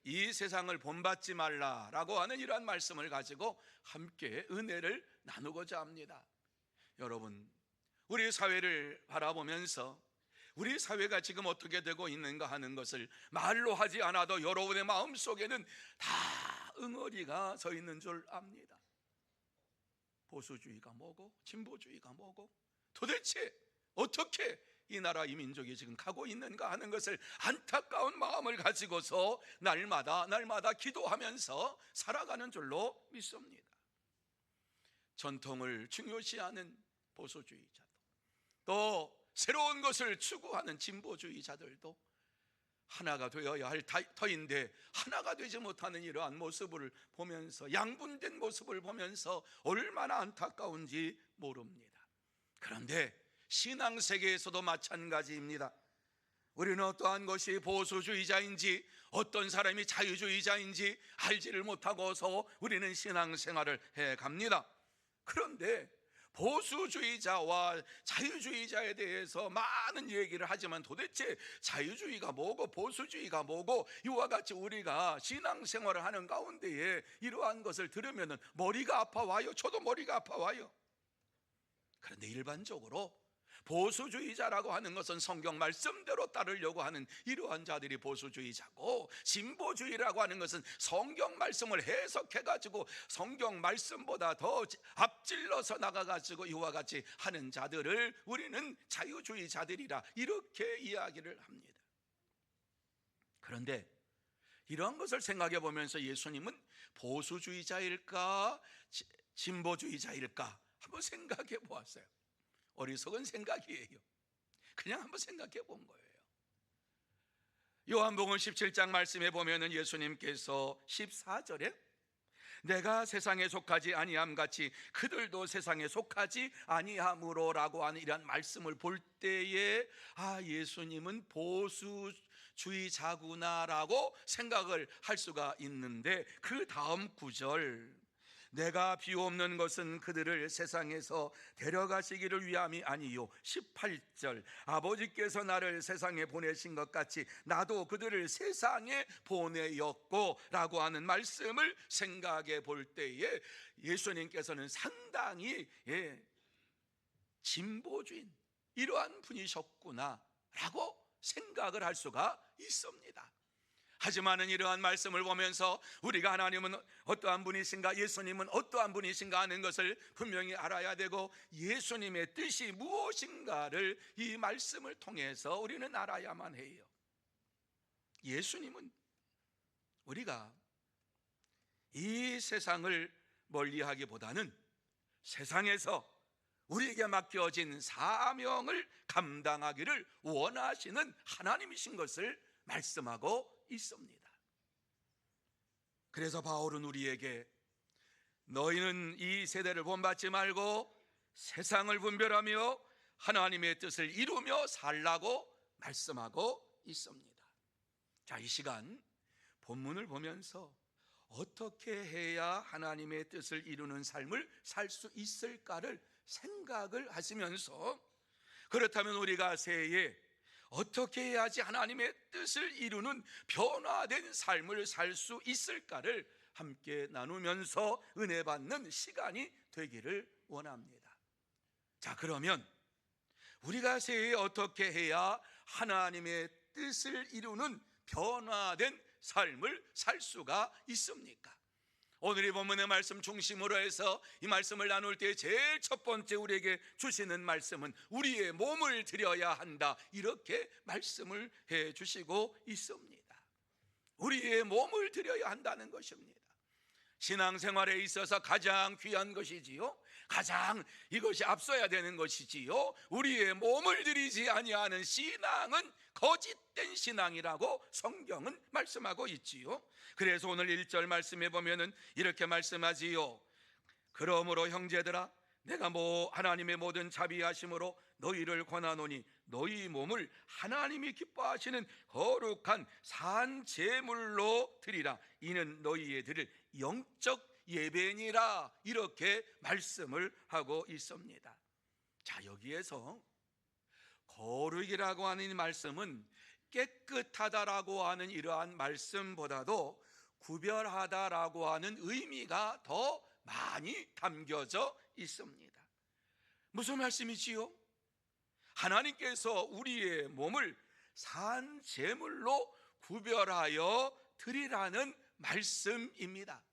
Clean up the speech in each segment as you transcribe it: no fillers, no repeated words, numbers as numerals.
이 세상을 본받지 말라라고 하는 이러한 말씀을 가지고 함께 은혜를 나누고자 합니다. 여러분, 우리 사회를 바라보면서 우리 사회가 지금 어떻게 되고 있는가 하는 것을 말로 하지 않아도 여러분의 마음속에는 다 응어리가 서 있는 줄 압니다. 보수주의가 뭐고 진보주의가 뭐고 도대체 어떻게 이 나라 이 민족이 지금 가고 있는가 하는 것을 안타까운 마음을 가지고서 날마다 기도하면서 살아가는 줄로 믿습니다. 전통을 중요시하는 보수주의자도, 또 새로운 것을 추구하는 진보주의자들도 하나가 되어야 할 터인데 하나가 되지 못하는 이러한 모습을 보면서, 양분된 모습을 보면서 얼마나 안타까운지 모릅니다. 그런데 신앙세계에서도 마찬가지입니다. 우리는 어떠한 것이 보수주의자인지 어떤 사람이 자유주의자인지 알지를 못하고서 우리는 신앙생활을 해갑니다. 그런데 보수주의자와 자유주의자에 대해서 많은 얘기를 하지만 도대체 자유주의가 뭐고 보수주의가 뭐고, 이와 같이 우리가 신앙생활을 하는 가운데에 이러한 것을 들으면 머리가 아파와요. 저도 머리가 아파와요. 그런데 일반적으로 보수주의자라고 하는 것은 성경 말씀대로 따르려고 하는 이러한 자들이 보수주의자고, 진보주의라고 하는 것은 성경 말씀을 해석해가지고 성경 말씀보다 더 앞질러서 나가가지고 이와 같이 하는 자들을 우리는 자유주의자들이라 이렇게 이야기를 합니다. 그런데 이러한 것을 생각해 보면서 예수님은 보수주의자일까 진보주의자일까 한번 생각해 보았어요. 어리석은 생각이에요. 그냥 한번 생각해 본 거예요. 요한복음 17장 말씀에 보면은 예수님께서 14절에 내가 세상에 속하지 아니함 같이 그들도 세상에 속하지 아니함으로라고 하는 이런 말씀을 볼 때에 예수님은 보수주의자구나라고 생각을 할 수가 있는데, 그 다음 구절, 내가 비옵는 것은 그들을 세상에서 데려가시기를 위함이 아니요 18절, 아버지께서 나를 세상에 보내신 것 같이 나도 그들을 세상에 보내었고 라고 하는 말씀을 생각해 볼 때에 예수님께서는 상당히 진보주의 이러한 분이셨구나 라고 생각을 할 수가 있습니다. 하지만은 이러한 말씀을 보면서 우리가 하나님은 어떠한 분이신가, 예수님은 어떠한 분이신가 하는 것을 분명히 알아야 되고, 예수님의 뜻이 무엇인가를 이 말씀을 통해서 우리는 알아야만 해요. 예수님은 우리가 이 세상을 멀리하기보다는 세상에서 우리에게 맡겨진 사명을 감당하기를 원하시는 하나님이신 것을 말씀하고 있습니다. 그래서 바울은 우리에게 너희는 이 세대를 본받지 말고 세상을 분별하며 하나님의 뜻을 이루며 살라고 말씀하고 있습니다. 자, 이 시간 본문을 보면서 어떻게 해야 하나님의 뜻을 이루는 삶을 살 수 있을까를 생각을 하시면서, 그렇다면 우리가 새해에 어떻게 해야지 하나님의 뜻을 이루는 변화된 삶을 살 수 있을까를 함께 나누면서 은혜 받는 시간이 되기를 원합니다. 자, 그러면 우리가 새해에 어떻게 해야 하나님의 뜻을 이루는 변화된 삶을 살 수가 있습니까? 오늘 이 본문의 말씀 중심으로 해서 이 말씀을 나눌 때 제일 첫 번째 우리에게 주시는 말씀은 우리의 몸을 드려야 한다, 이렇게 말씀을 해 주시고 있습니다. 우리의 몸을 드려야 한다는 것입니다. 신앙생활에 있어서 가장 귀한 것이지요, 가장 이것이 앞서야 되는 것이지요, 우리의 몸을 드리지 아니하는 신앙은 거짓된 신앙이라고 성경은 말씀하고 있지요. 그래서 오늘 1절 말씀에 보면은 이렇게 말씀하지요. 그러므로 형제들아, 내가 하나님의 모든 자비하심으로 너희를 권하노니 너희 몸을 하나님이 기뻐하시는 거룩한 산 제물로 드리라. 이는 너희의 드릴 영적 예배니라. 이렇게 말씀을 하고 있습니다. 자, 여기에서 거룩이라고 하는 이 말씀은 깨끗하다라고 하는 이러한 말씀보다도 구별하다라고 하는 의미가 더 많이 담겨져 있습니다. 무슨 말씀이지요? 하나님께서 우리의 몸을 산 제물로 구별하여 드리라는 말씀입니다.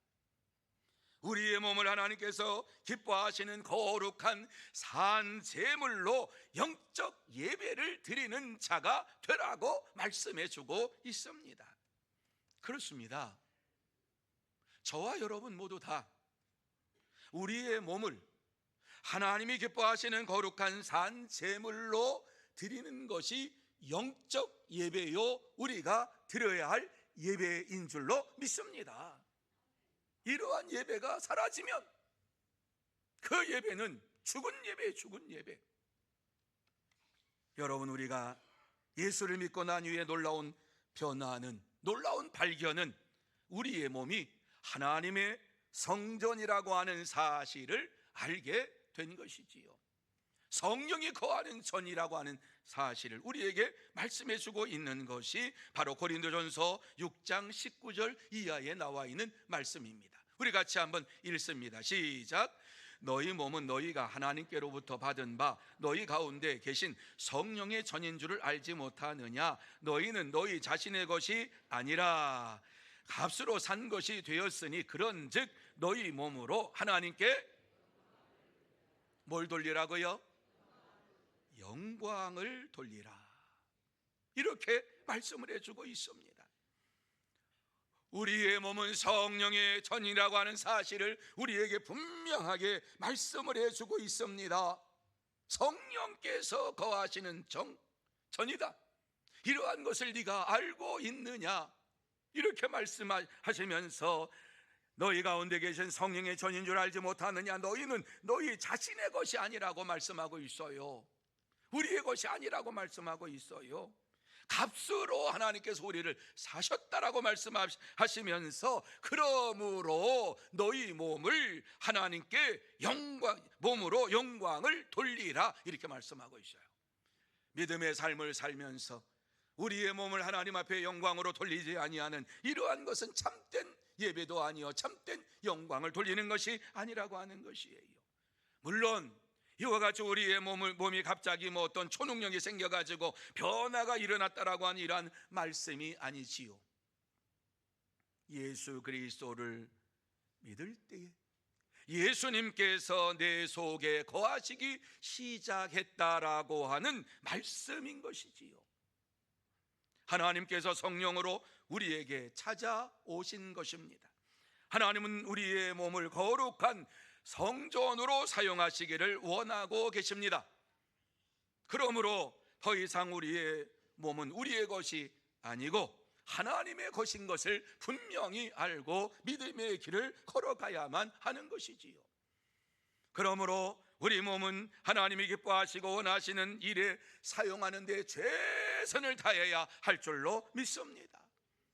우리의 몸을 하나님께서 기뻐하시는 거룩한 산 제물로 영적 예배를 드리는 자가 되라고 말씀해 주고 있습니다. 그렇습니다. 저와 여러분 모두 다 우리의 몸을 하나님이 기뻐하시는 거룩한 산 제물로 드리는 것이 영적 예배요, 우리가 드려야 할 예배인 줄로 믿습니다. 이러한 예배가 사라지면 그 예배는 죽은 예배예요, 죽은 예배. 여러분, 우리가 예수를 믿고 난 후에 놀라운 변화는, 놀라운 발견은 우리의 몸이 하나님의 성전이라고 하는 사실을 알게 된 것이지요. 성령이 거하는 전이라고 하는 사실을 우리에게 말씀해 주고 있는 것이 바로 고린도전서 6장 19절 이하에 나와 있는 말씀입니다. 우리 같이 한번 읽습니다. 시작. 너희 몸은 너희가 하나님께로부터 받은 바 너희 가운데 계신 성령의 전인 줄을 알지 못하느냐? 너희는 너희 자신의 것이 아니라 값으로 산 것이 되었으니 그런즉 너희 몸으로 하나님께 뭘 돌리라고요? 영광을 돌리라. 이렇게 말씀을 해주고 있습니다. 우리의 몸은 성령의 전이라고 하는 사실을 우리에게 분명하게 말씀을 해주고 있습니다. 성령께서 거하시는 전이다. 이러한 것을 네가 알고 있느냐? 이렇게 말씀하시면서 너희 가운데 계신 성령의 전인 줄 알지 못하느냐? 너희는 너희 자신의 것이 아니라고 말씀하고 있어요. 우리의 것이 아니라고 말씀하고 있어요. 값으로 하나님께서 우리를 사셨다라고 말씀하시면서 그러므로 너희 몸을 하나님께 몸으로 영광을 돌리라 이렇게 말씀하고 있어요. 믿음의 삶을 살면서 우리의 몸을 하나님 앞에 영광으로 돌리지 아니하는 이러한 것은 참된 예배도 아니요 참된 영광을 돌리는 것이 아니라고 하는 것이에요. 물론 이와 같이 우리의 몸이 갑자기 어떤 초능력이 생겨가지고 변화가 일어났다라고 하는 이러한 말씀이 아니지요. 예수 그리스도를 믿을 때에 예수님께서 내 속에 거하시기 시작했다라고 하는 말씀인 것이지요. 하나님께서 성령으로 우리에게 찾아오신 것입니다. 하나님은 우리의 몸을 거룩한 성전으로 사용하시기를 원하고 계십니다. 그러므로 더 이상 우리의 몸은 우리의 것이 아니고 하나님의 것인 것을 분명히 알고 믿음의 길을 걸어가야만 하는 것이지요. 그러므로 우리 몸은 하나님이 기뻐하시고 원하시는 일에 사용하는 데 최선을 다해야 할 줄로 믿습니다.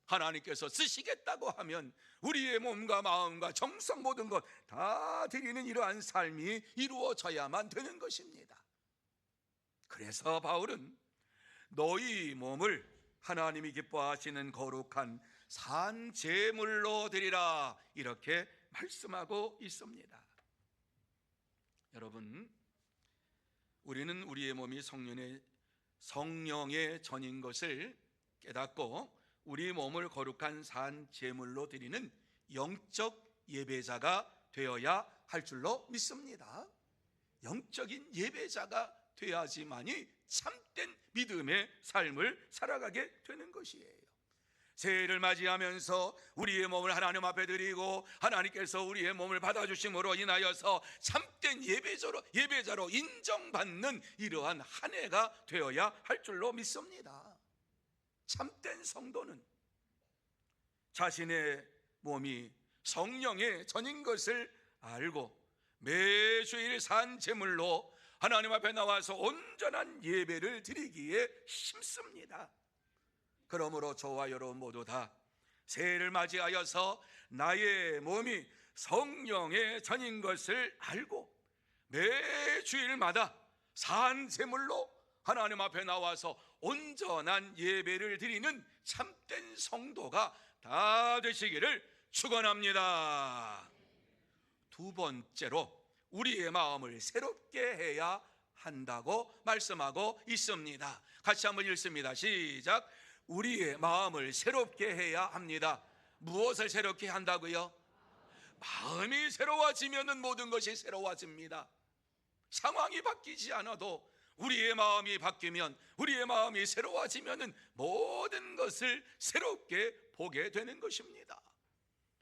하나님께서 쓰시겠다고 하면 우리의 몸과 마음과 정성 모든 것 다 드리는 이러한 삶이 이루어져야만 되는 것입니다. 그래서 바울은 너희 몸을 하나님이 기뻐하시는 거룩한 산 제물로 드리라 이렇게 말씀하고 있습니다. 여러분, 우리는 우리의 몸이 성령의 전인 것을 깨닫고 우리 몸을 거룩한 산 제물로 드리는 영적 예배자가 되어야 할 줄로 믿습니다. 영적인 예배자가 되어야지만이 참된 믿음의 삶을 살아가게 되는 것이에요. 새해를 맞이하면서 우리의 몸을 하나님 앞에 드리고 하나님께서 우리의 몸을 받아주심으로 인하여서 참된 예배자로 인정받는 이러한 한 해가 되어야 할 줄로 믿습니다. 참된 성도는 자신의 몸이 성령의 전인 것을 알고 매주일 산 제물로 하나님 앞에 나와서 온전한 예배를 드리기에 힘씁니다. 그러므로 저와 여러분 모두 다 새해를 맞이하여서 나의 몸이 성령의 전인 것을 알고 매주일마다 산 제물로 하나님 앞에 나와서 온전한 예배를 드리는 참된 성도가 다 되시기를 축원합니다. 두 번째로 우리의 마음을 새롭게 해야 한다고 말씀하고 있습니다. 같이 한번 읽습니다. 시작. 우리의 마음을 새롭게 해야 합니다. 무엇을 새롭게 한다고요? 마음이 새로워지면 모든 것이 새로워집니다. 상황이 바뀌지 않아도 우리의 마음이 바뀌면, 우리의 마음이 새로워지면 모든 것을 새롭게 보게 되는 것입니다.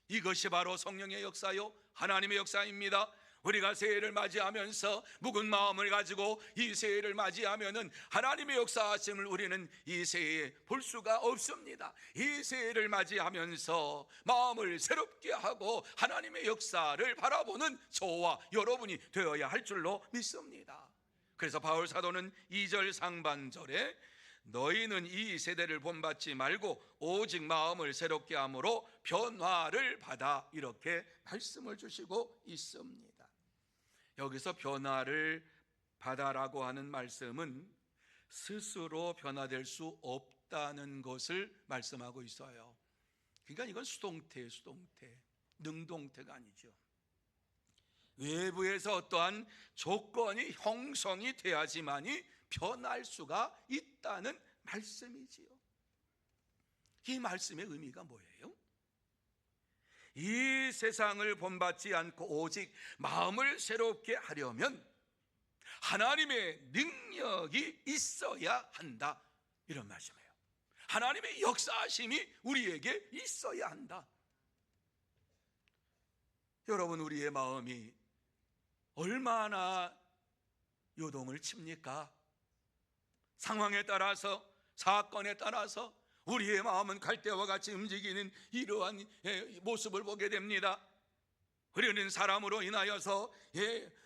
이것이 바로 성령의 역사요, 하나님의 역사입니다. 우리가 새해를 맞이하면서 묵은 마음을 가지고 이 새해를 맞이하면은 하나님의 역사하심을 우리는 이 새해에 볼 수가 없습니다. 이 새해를 맞이하면서 마음을 새롭게 하고 하나님의 역사를 바라보는 저와 여러분이 되어야 할 줄로 믿습니다. 그래서 바울 사도는 2절 상반절에 너희는 이 세대를 본받지 말고 오직 마음을 새롭게 함으로 변화를 받아, 이렇게 말씀을 주시고 있습니다. 여기서 변화를 받아라고 하는 말씀은 스스로 변화될 수 없다는 것을 말씀하고 있어요. 그러니까 이건 수동태예요, 수동태. 능동태가 아니죠. 외부에서 어떠한 조건이 형성이 돼야지만이 변할 수가 있다는 말씀이지요. 이 말씀의 의미가 뭐예요? 이 세상을 본받지 않고 오직 마음을 새롭게 하려면 하나님의 능력이 있어야 한다, 이런 말씀이에요. 하나님의 역사하심이 우리에게 있어야 한다. 여러분, 우리의 마음이 얼마나 요동을 칩니까? 상황에 따라서, 사건에 따라서 우리의 마음은 갈대와 같이 움직이는 이러한 모습을 보게 됩니다. 우리는 사람으로 인하여서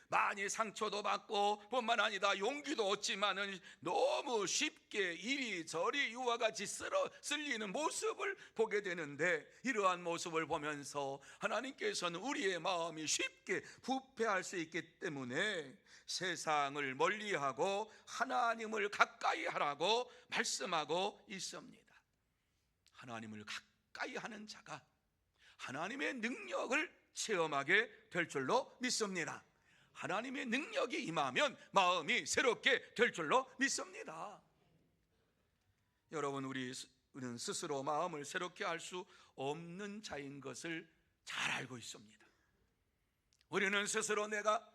많이 상처도 받고 뿐만 아니라 용기도 얻지만은 너무 쉽게 이리저리 이와 같이 쓸리는 모습을 보게 되는데, 이러한 모습을 보면서 하나님께서는 우리의 마음이 쉽게 부패할 수 있기 때문에 세상을 멀리하고 하나님을 가까이 하라고 말씀하고 있습니다. 하나님을 가까이 하는 자가 하나님의 능력을 체험하게 될 줄로 믿습니다. 하나님의 능력이 임하면 마음이 새롭게 될 줄로 믿습니다. 여러분, 우리는 스스로 마음을 새롭게 할 수 없는 자인 것을 잘 알고 있습니다. 우리는 스스로 내가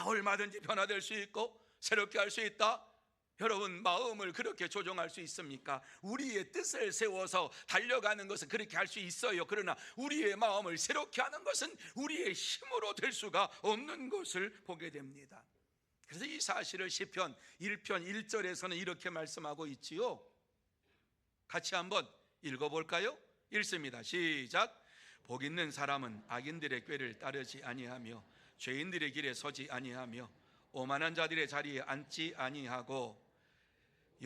얼마든지 변화될 수 있고 새롭게 할 수 있다. 여러분, 마음을 그렇게 조종할 수 있습니까? 우리의 뜻을 세워서 달려가는 것은 그렇게 할 수 있어요. 그러나 우리의 마음을 새롭게 하는 것은 우리의 힘으로 될 수가 없는 것을 보게 됩니다. 그래서 이 사실을 시편 1편 1절에서는 이렇게 말씀하고 있지요. 같이 한번 읽어볼까요? 읽습니다. 시작. 복 있는 사람은 악인들의 꾀를 따르지 아니하며 죄인들의 길에 서지 아니하며 오만한 자들의 자리에 앉지 아니하고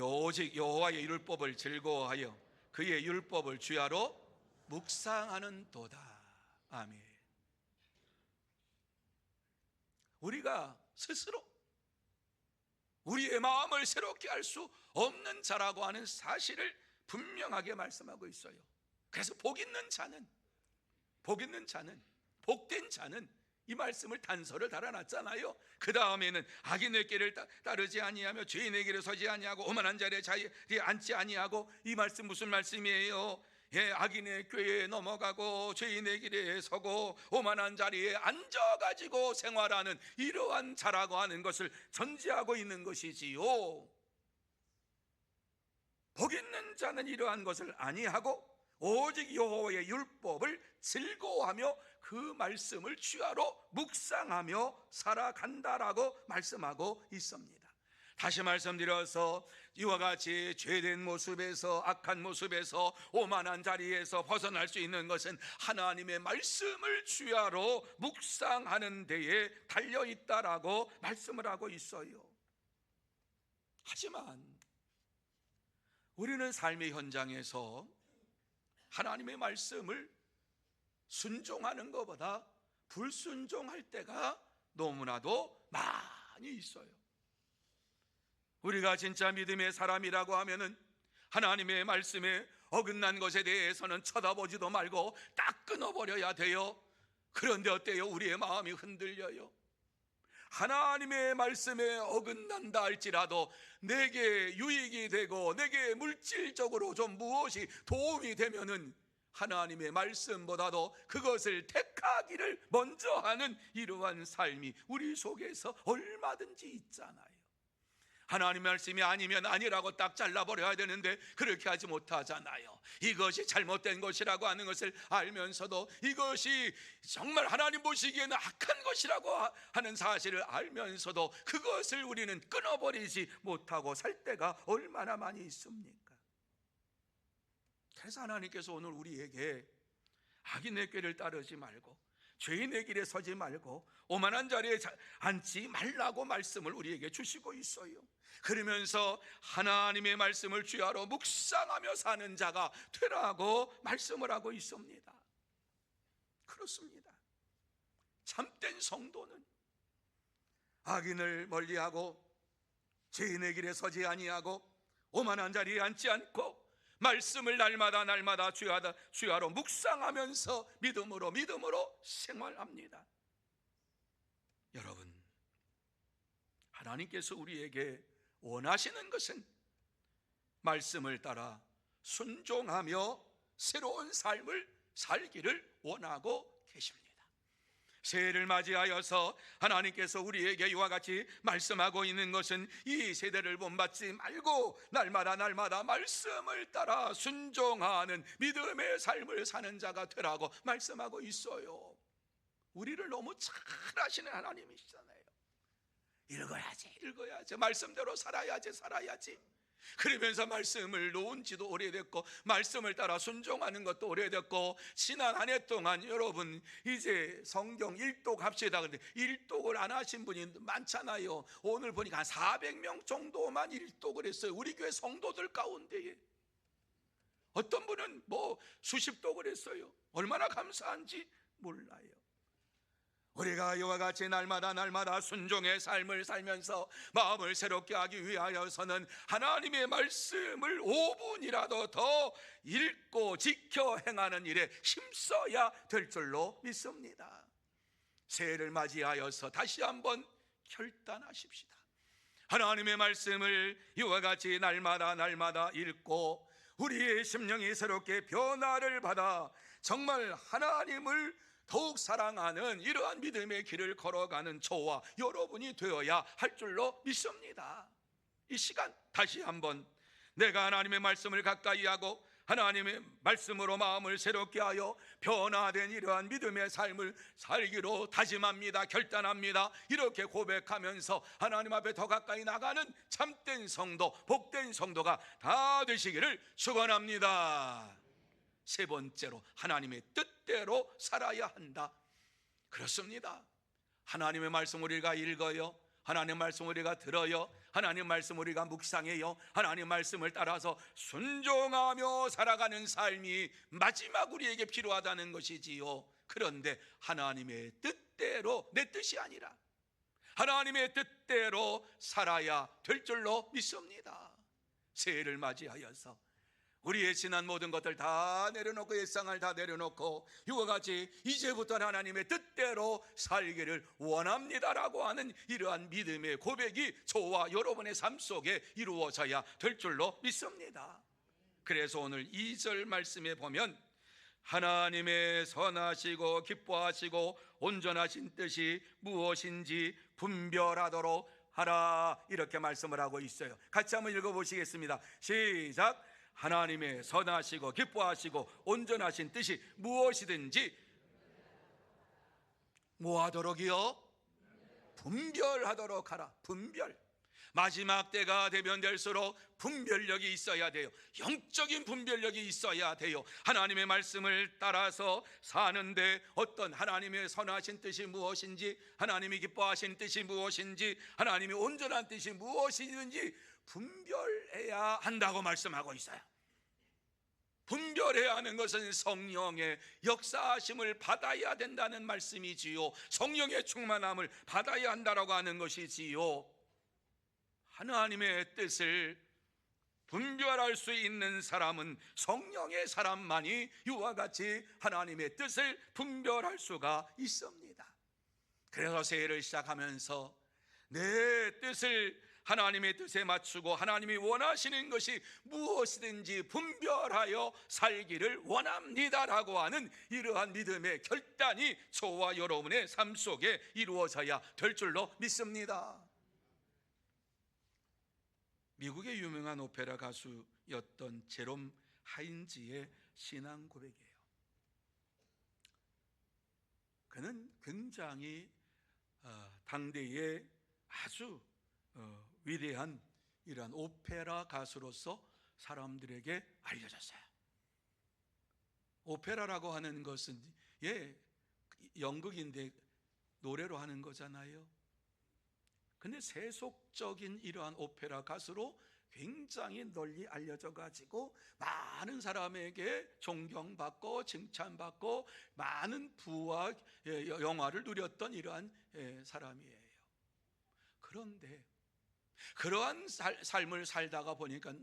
오직 여호와의 율법을 즐거워하여 그의 율법을 주야로 묵상하는 도다. 아멘. 우리가 스스로 우리의 마음을 새롭게 할 수 없는 자라고 하는 사실을 분명하게 말씀하고 있어요. 그래서 복 있는 자는, 복된 자는, 이 말씀을 단서를 달아놨잖아요. 그 다음에는 악인의 길을 따르지 아니하며 죄인의 길에 서지 아니하고 오만한 자리에 앉지 아니하고, 이 말씀 무슨 말씀이에요? 악인의 꾀에 넘어가고 죄인의 길에 서고 오만한 자리에 앉아가지고 생활하는 이러한 자라고 하는 것을 전제하고 있는 것이지요. 복 있는 자는 이러한 것을 아니하고 오직 여호와의 율법을 즐거워하며 그 말씀을 주야로 묵상하며 살아간다라고 말씀하고 있습니다. 다시 말씀드려서 이와 같이 죄된 모습에서, 악한 모습에서, 오만한 자리에서 벗어날 수 있는 것은 하나님의 말씀을 주야로 묵상하는 데에 달려있다라고 말씀을 하고 있어요. 하지만 우리는 삶의 현장에서 하나님의 말씀을 순종하는 것보다 불순종할 때가 너무나도 많이 있어요. 우리가 진짜 믿음의 사람이라고 하면은 하나님의 말씀에 어긋난 것에 대해서는 쳐다보지도 말고 딱 끊어버려야 돼요. 그런데 어때요? 우리의 마음이 흔들려요. 하나님의 말씀에 어긋난다 할지라도 내게 유익이 되고 내게 물질적으로 좀 무엇이 도움이 되면은 하나님의 말씀보다도 그것을 택하기를 먼저 하는 이러한 삶이 우리 속에서 얼마든지 있잖아요. 하나님 말씀이 아니면 아니라고 딱 잘라버려야 되는데 그렇게 하지 못하잖아요. 이것이 잘못된 것이라고 하는 것을 알면서도 이것이 정말 하나님 보시기에는 악한 것이라고 하는 사실을 알면서도 그것을 우리는 끊어버리지 못하고 살 때가 얼마나 많이 있습니까? 그래서 하나님께서 오늘 우리에게 악인의 꾀를 따르지 말고 죄인의 길에 서지 말고 오만한 자리에 앉지 말라고 말씀을 우리에게 주시고 있어요. 그러면서 하나님의 말씀을 주야로 묵상하며 사는 자가 되라고 말씀을 하고 있습니다. 그렇습니다. 참된 성도는 악인을 멀리하고 죄인의 길에 서지 아니하고 오만한 자리에 앉지 않고 말씀을 날마다 주야로 묵상하면서 믿음으로 생활합니다. 여러분, 하나님께서 우리에게 원하시는 것은 말씀을 따라 순종하며 새로운 삶을 살기를 원하고 계십니다. 새해를 맞이하여서 하나님께서 우리에게 이와 같이 말씀하고 있는 것은 이 세대를 본받지 말고 날마다 말씀을 따라 순종하는 믿음의 삶을 사는 자가 되라고 말씀하고 있어요. 우리를 너무 잘 아시는 하나님이시잖아요. 읽어야지 말씀대로 살아야지 그러면서 말씀을 놓은 지도 오래됐고 말씀을 따라 순종하는 것도 오래됐고 지난 한 해 동안 여러분 이제 성경 일독 합시다. 근데 일독을 안 하신 분이 많잖아요. 오늘 보니까 한 400명 정도만 일독을 했어요. 우리 교회 성도들 가운데에. 어떤 분은 뭐 수십 독을 했어요. 얼마나 감사한지 몰라요. 우리가 이와 같이 날마다 순종의 삶을 살면서 마음을 새롭게 하기 위하여서는 하나님의 말씀을 5분이라도 더 읽고 지켜 행하는 일에 힘써야 될 줄로 믿습니다. 새해를 맞이하여서 다시 한번 결단하십시다. 하나님의 말씀을 이와 같이 날마다 읽고 우리의 심령이 새롭게 변화를 받아 정말 하나님을 더욱 사랑하는 이러한 믿음의 길을 걸어가는 저와 여러분이 되어야 할 줄로 믿습니다. 이 시간 다시 한번 내가 하나님의 말씀을 가까이 하고 하나님의 말씀으로 마음을 새롭게 하여 변화된 이러한 믿음의 삶을 살기로 다짐합니다. 결단합니다. 이렇게 고백하면서 하나님 앞에 더 가까이 나가는 참된 성도, 복된 성도가 다 되시기를 축원합니다. 세 번째로 하나님의 뜻대로 살아야 한다. 그렇습니다. 하나님의 말씀 우리가 읽어요. 하나님의 말씀 우리가 들어요. 하나님의 말씀 우리가 묵상해요. 하나님의 말씀을 따라서 순종하며 살아가는 삶이 마지막 우리에게 필요하다는 것이지요. 그런데 하나님의 뜻대로, 내 뜻이 아니라 하나님의 뜻대로 살아야 될 줄로 믿습니다. 새해를 맞이하여서 우리의 지난 모든 것들 다 내려놓고 옛상을 다 내려놓고 이와 같이 이제부터는 하나님의 뜻대로 살기를 원합니다라고 하는 이러한 믿음의 고백이 저와 여러분의 삶 속에 이루어져야 될 줄로 믿습니다. 그래서 오늘 2절 말씀에 보면 하나님의 선하시고 기뻐하시고 온전하신 뜻이 무엇인지 분별하도록 하라, 이렇게 말씀을 하고 있어요. 같이 한번 읽어보시겠습니다. 시작. 하나님의 선하시고 기뻐하시고 온전하신 뜻이 무엇이든지 뭐하도록이요? 분별하도록 하라. 분별. 마지막 때가 되면 될수록 분별력이 있어야 돼요. 영적인 분별력이 있어야 돼요. 하나님의 말씀을 따라서 사는데 어떤 하나님의 선하신 뜻이 무엇인지, 하나님이 기뻐하신 뜻이 무엇인지, 하나님이 온전한 뜻이 무엇이든지 분별해야 한다고 말씀하고 있어요. 분별해야 하는 것은 성령의 역사하심을 받아야 된다는 말씀이지요. 성령의 충만함을 받아야 한다라고 하는 것이지요. 하나님의 뜻을 분별할 수 있는 사람은 성령의 사람만이 이와 같이 하나님의 뜻을 분별할 수가 있습니다. 그래서 새해를 시작하면서 내 뜻을 하나님의 뜻에 맞추고 하나님이 원하시는 것이 무엇이든지 분별하여 살기를 원합니다라고 하는 이러한 믿음의 결단이 저와 여러분의 삶 속에 이루어져야 될 줄로 믿습니다. 미국의 유명한 오페라 가수였던 제롬 하인즈의 신앙 고백이에요. 그는 굉장히 당대의 아주 위대한 이러한 오페라 가수로서 사람들에게 알려졌어요. 오페라라고 하는 것은 연극인데 노래로 하는 거잖아요. 근데 세속적인 이러한 오페라 가수로 굉장히 널리 알려져 가지고 많은 사람에게 존경받고 칭찬받고 많은 부와 영화를 누렸던 이러한 사람이에요. 그런데 그러한 삶을 살다가 보니까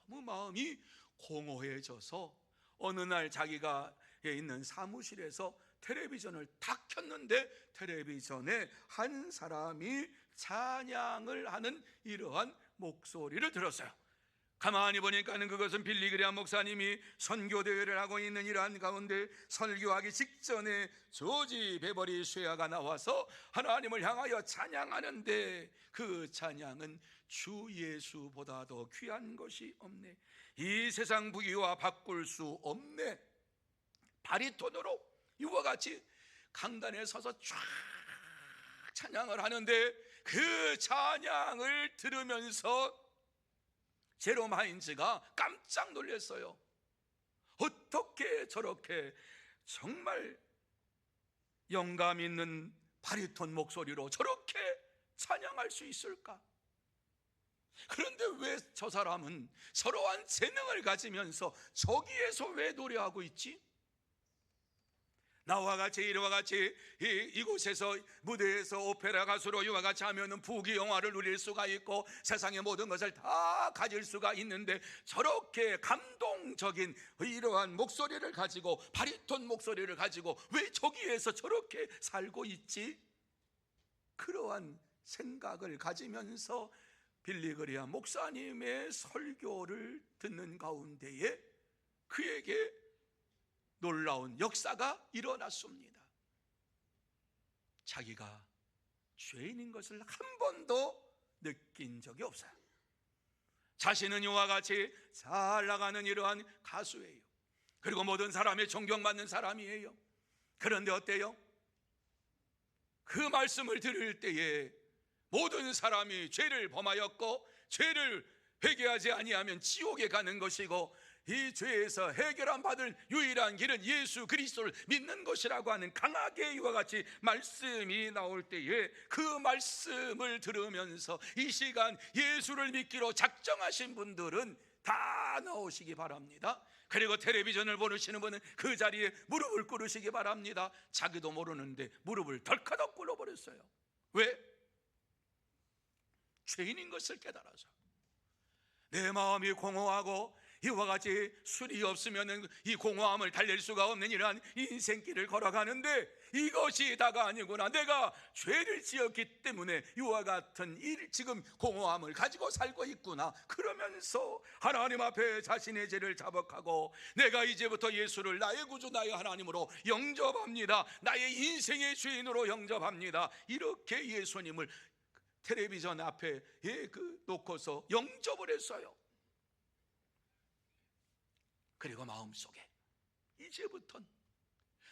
너무 마음이 공허해져서 어느 날 자기가 있는 사무실에서 텔레비전을 딱 켰는데 텔레비전에 한 사람이 찬양을 하는 이러한 목소리를 들었어요. 가만히 보니까는 그것은 빌리 그레이엄 목사님이 선교대회를 하고 있는 이러한 가운데 설교하기 직전에 조지 베버리 쉐아가 나와서 하나님을 향하여 찬양하는데 그 찬양은 주 예수보다 더 귀한 것이 없네, 이 세상 부귀와 바꿀 수 없네, 바리톤으로 이와 같이 강단에 서서 쫙 찬양을 하는데 그 찬양을 들으면서 제롬 하인즈가 깜짝 놀랐어요. 어떻게 저렇게 정말 영감 있는 바리톤 목소리로 저렇게 찬양할 수 있을까? 그런데 왜 저 사람은 저러한 재능을 가지면서 저기에서 왜 노래하고 있지? 나와 같이 이와 같이 이곳에서 무대에서 오페라 가수로 이와 같이 하면은 부귀 영화를 누릴 수가 있고 세상의 모든 것을 다 가질 수가 있는데 저렇게 감동적인 이러한 목소리를 가지고 바리톤 목소리를 가지고 왜 저기에서 저렇게 살고 있지? 그러한 생각을 가지면서 빌리 그레이엄 목사님의 설교를 듣는 가운데에 그에게 놀라운 역사가 일어났습니다. 자기가 죄인인 것을 한 번도 느낀 적이 없어요. 자신은 이와 같이 잘 나가는 이러한 가수예요. 그리고 모든 사람의 존경받는 사람이에요. 그런데 어때요? 그 말씀을 들을 때에 모든 사람이 죄를 범하였고 죄를 회개하지 아니하면 지옥에 가는 것이고 이 죄에서 해결함 받을 유일한 길은 예수 그리스도를 믿는 것이라고 하는 강하게 이와 같이 말씀이 나올 때에 그 말씀을 들으면서 이 시간 예수를 믿기로 작정하신 분들은 다 나오시기 바랍니다. 그리고 텔레비전을 보시는 분은 그 자리에 무릎을 꿇으시기 바랍니다. 자기도 모르는데 무릎을 덜커덕 꿇어버렸어요. 왜? 죄인인 것을 깨달아서. 내 마음이 공허하고 이와 같이 술이 없으면 이 공허함을 달랠 수가 없는 이러한 인생길을 걸어가는데 이것이 다가 아니구나, 내가 죄를 지었기 때문에 이와 같은 지금 공허함을 가지고 살고 있구나, 그러면서 하나님 앞에 자신의 죄를 자복하고 내가 이제부터 예수를 나의 구주 나의 하나님으로 영접합니다, 나의 인생의 주인으로 영접합니다, 이렇게 예수님을 텔레비전 앞에 놓고서 영접을 했어요. 그리고 마음속에 이제부턴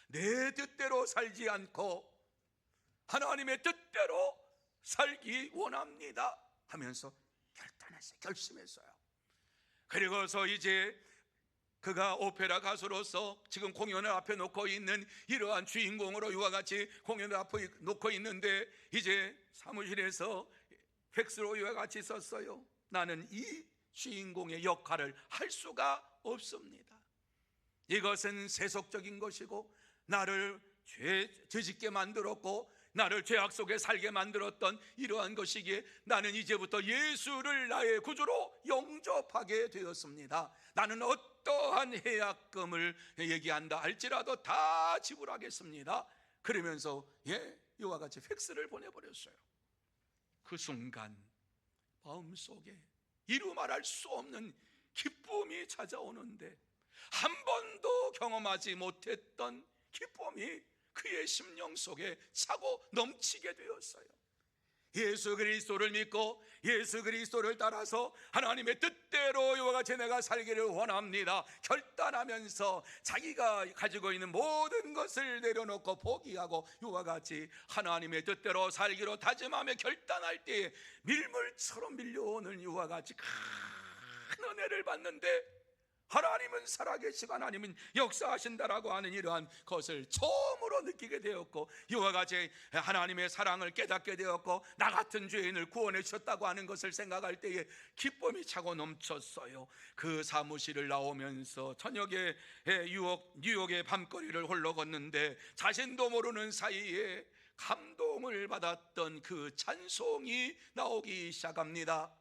내 뜻대로 살지 않고 하나님의 뜻대로 살기 원합니다 하면서 결단했어요. 결심했어요. 그리고서 이제 그가 오페라 가수로서 지금 공연을 앞에 놓고 있는 이러한 주인공으로 이와 같이 공연을 앞에 놓고 있는데 이제 사무실에서 팩스로 이와 같이 썼어요. 나는 이 주인공의 역할을 할 수가 없습니다. 이것은 세속적인 것이고 나를 죄짓게 만들었고 나를 죄악 속에 살게 만들었던 이러한 것이기에 나는 이제부터 예수를 나의 구주로 영접하게 되었습니다. 나는 어떠한 해약금을 얘기한다 할지라도 다 지불하겠습니다. 그러면서 이와 같이 팩스를 보내버렸어요. 그 순간 마음속에 이루 말할 수 없는 기쁨이 찾아오는데, 한 번도 경험하지 못했던 기쁨이 그의 심령 속에 차고 넘치게 되었어요. 예수 그리스도를 믿고 예수 그리스도를 따라서 하나님의 뜻대로 이와 같이 내가 살기를 원합니다 결단하면서 자기가 가지고 있는 모든 것을 내려놓고 포기하고 이와 같이 하나님의 뜻대로 살기로 다짐하며 결단할 때에 밀물처럼 밀려오는 이와 같이 큰 은혜를 받는데, 하나님은 살아계시고 하나님은 역사하신다라고 하는 이러한 것을 처음으로 느끼게 되었고, 이와 같이 하나님의 사랑을 깨닫게 되었고, 나 같은 죄인을 구원해 주셨다고 하는 것을 생각할 때에 기쁨이 차고 넘쳤어요. 그 사무실을 나오면서 저녁에 뉴욕의 밤거리를 홀로 걷는데 자신도 모르는 사이에 감동을 받았던 그 찬송이 나오기 시작합니다.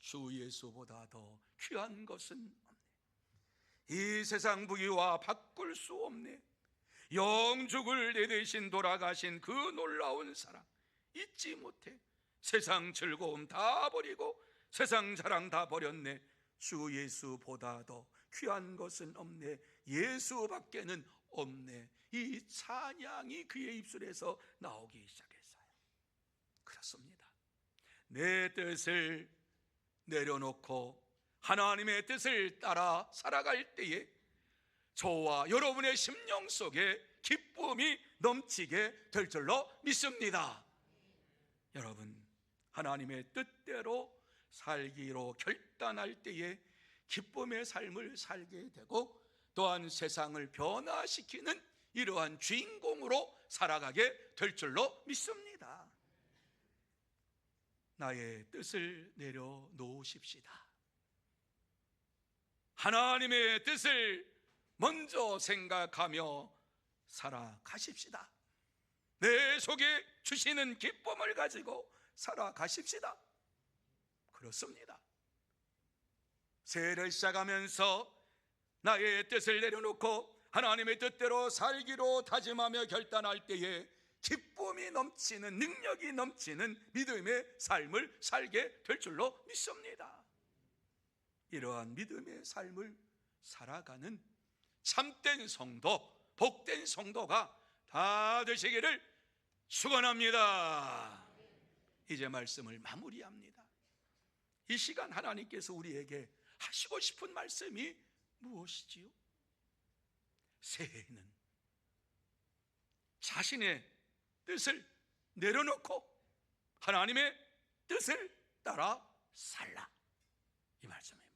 주 예수보다 더 귀한 것은 없네. 이 세상 부귀와 바꿀 수 없네. 영죽을 내 대신 돌아가신 그 놀라운 사랑 잊지 못해. 세상 즐거움 다 버리고 세상 자랑 다 버렸네. 주 예수보다 더 귀한 것은 없네. 예수밖에는 없네. 이 찬양이 그의 입술에서 나오기 시작했어요. 그렇습니다. 내 뜻을 내려놓고 하나님의 뜻을 따라 살아갈 때에 저와 여러분의 심령 속에 기쁨이 넘치게 될 줄로 믿습니다. 여러분, 하나님의 뜻대로 살기로 결단할 때에 기쁨의 삶을 살게 되고, 또한 세상을 변화시키는 이러한 주인공으로 살아가게 될 줄로 믿습니다. 나의 뜻을 내려놓으십시다. 하나님의 뜻을 먼저 생각하며 살아가십시다. 내 속에 주시는 기쁨을 가지고 살아가십시다. 그렇습니다. 새해를 시작하면서 나의 뜻을 내려놓고 하나님의 뜻대로 살기로 다짐하며 결단할 때에 기쁨이 넘치는, 능력이 넘치는 믿음의 삶을 살게 될 줄로 믿습니다. 이러한 믿음의 삶을 살아가는 참된 성도, 복된 성도가 다 되시기를 축원합니다. 이제 말씀을 마무리합니다. 이 시간 하나님께서 우리에게 하시고 싶은 말씀이 무엇이지요? 새해에는 자신의 뜻을 내려놓고 하나님의 뜻을 따라 살라, 이 말씀입니다.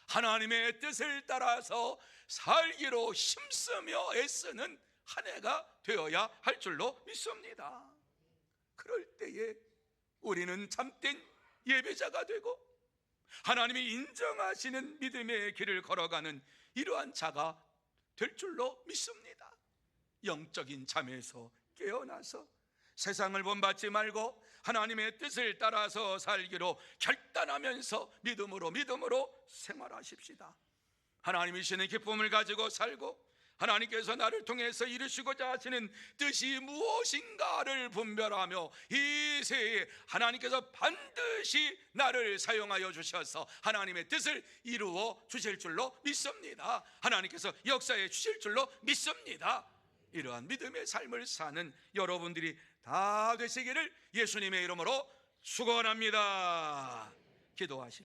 하나님의 뜻을 따라서 살기로 힘쓰며 애쓰는 한 해가 되어야 할 줄로 믿습니다. 그럴 때에 우리는 참된 예배자가 되고 하나님이 인정하시는 믿음의 길을 걸어가는 이러한 자가 될 줄로 믿습니다. 영적인 잠에서 깨어나서 세상을 본받지 말고 하나님의 뜻을 따라서 살기로 결단하면서 믿음으로 생활하십시다. 하나님이 주시는 기쁨을 가지고 살고 하나님께서 나를 통해서 이루시고자 하시는 뜻이 무엇인가를 분별하며 이 새해에 하나님께서 반드시 나를 사용하여 주셔서 하나님의 뜻을 이루어 주실 줄로 믿습니다. 하나님께서 역사해 주실 줄로 믿습니다. 이러한 믿음의 삶을 사는 여러분들이 다 되시기를 예수님의 이름으로 축원합니다. 기도하십시오.